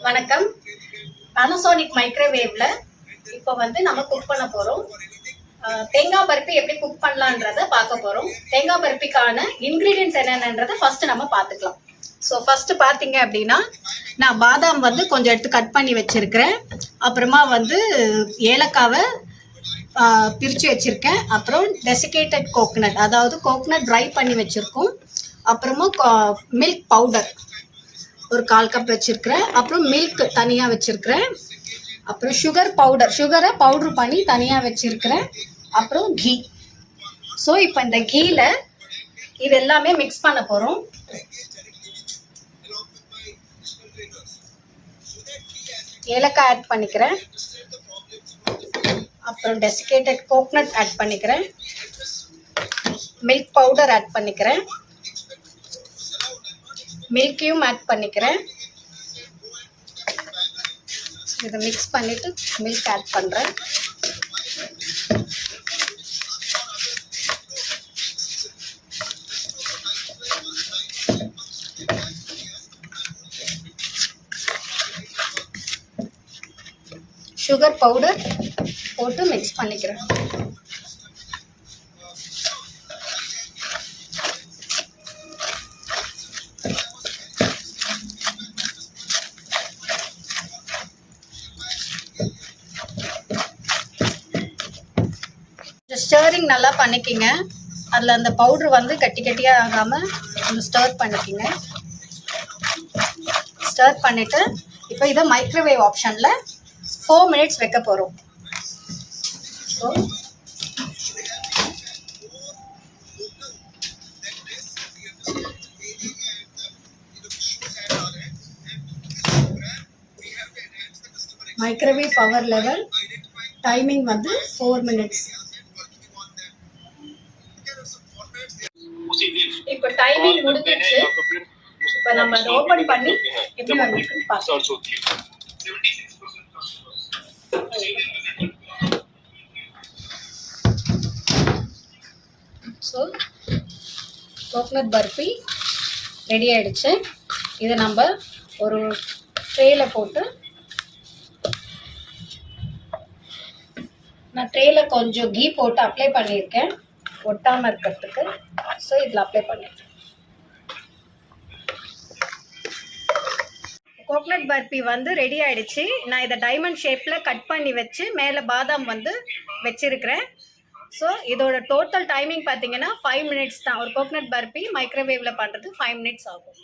வணக்கம். Panasonic மைக்ரோவேவ்ல இப்போ நம்ம குக் பண்ண போறோம். தேங்காய் பருப்பி எப்படி குக் பண்ணலான்றத பார்க்க போறோம். தேங்காய் பருப்பிக்கான இன்கிரீடியன்ட்ஸ் என்னென்னன்றத ஃபர்ஸ்ட் நம்ம பார்த்துக்கலாம். ஸோ ஃபர்ஸ்ட் பார்த்தீங்க அப்படின்னா, நான் பாதாம் கொஞ்சம் எடுத்து கட் பண்ணி வச்சிருக்கிறேன். அப்புறமா ஏலக்காவை பிரித்து வச்சிருக்கேன். அப்புறம் டெசிகேட்டட் கோகனட், அதாவது கோகனட் ட்ரை பண்ணி வச்சிருக்கோம். அப்புறமா மில்க் பவுடர் ஒரு 1/4 கப் வச்சிருக்கிறேன். அப்புறம் மில்க் தனியாக வச்சிருக்கிறேன். அப்புறம் சுகரை பவுடர் பண்ணி தனியாக வச்சிருக்கிறேன். அப்புறம் கீ. ஸோ இப்போ இந்த கீல இது எல்லாமே மிக்ஸ் பண்ண போகிறோம். ஏலக்காய் ஆட் பண்ணிக்கிறேன். அப்புறம் டெசிகேட்டட் கோகனட் ஆட் பண்ணிக்கிறேன். மில்க் பவுடர் ஆட் பண்ணிக்கிறேன். மில்கையும் ஆட் பண்ணிக்கிறேன். இதை மிக்ஸ் பண்ணிட்டு மில்க் ஆட் பண்ணுறேன். சுகர் பவுடர் போட்டு மிக்ஸ் பண்ணிக்கிறேன். ஸ்டரிங் நல்லா பண்ணிக்கிங்க. அதில் அந்த பவுட்ரு கட்டி கட்டியாக ஆகாமல் கொஞ்சம் ஸ்டர் பண்ணிக்கிங்க. ஸ்டர் பண்ணிவிட்டு இப்போ இதை மைக்ரோவேவ் ஆப்ஷனில் 4 மினிட்ஸ் வைக்க போகிறோம். So microwave power level timing 4 minutes. இப்போ டைமிங் முடிஞ்சிருச்சு. இப்போ நம்ம அதை ஓபன் பண்ணி எப்படி வந்திருக்குன்னு பார்க்கலாம். ஸோ கோகனட் பர்ஃபி ரெடி ஆயிடுச்சு. இதை நம்ம ஒரு ட்ரேல போட்டு, நான் ட்ரேல கொஞ்சம் கீ போட்டு அப்ளை பண்ணியிருக்கேன் ஒட்டாமல் இருக்கிறதுக்கு. ஸோ இதில் அப்ளை பண்ணிட்டேன். கோகனட் பர்ஃபி ரெடி ஆயிடுச்சு. நான் இதை டைமண்ட் ஷேப்பில் கட் பண்ணி வச்சு மேலே பாதாம் வச்சிருக்கிறேன். ஸோ இதோட டோட்டல் டைமிங் பார்த்தீங்கன்னா 5 மினிட்ஸ் தான். ஒரு கோகனட் பர்ஃபி மைக்ரோவேவில் பண்ணுறது 5 மினிட்ஸ் ஆகும்.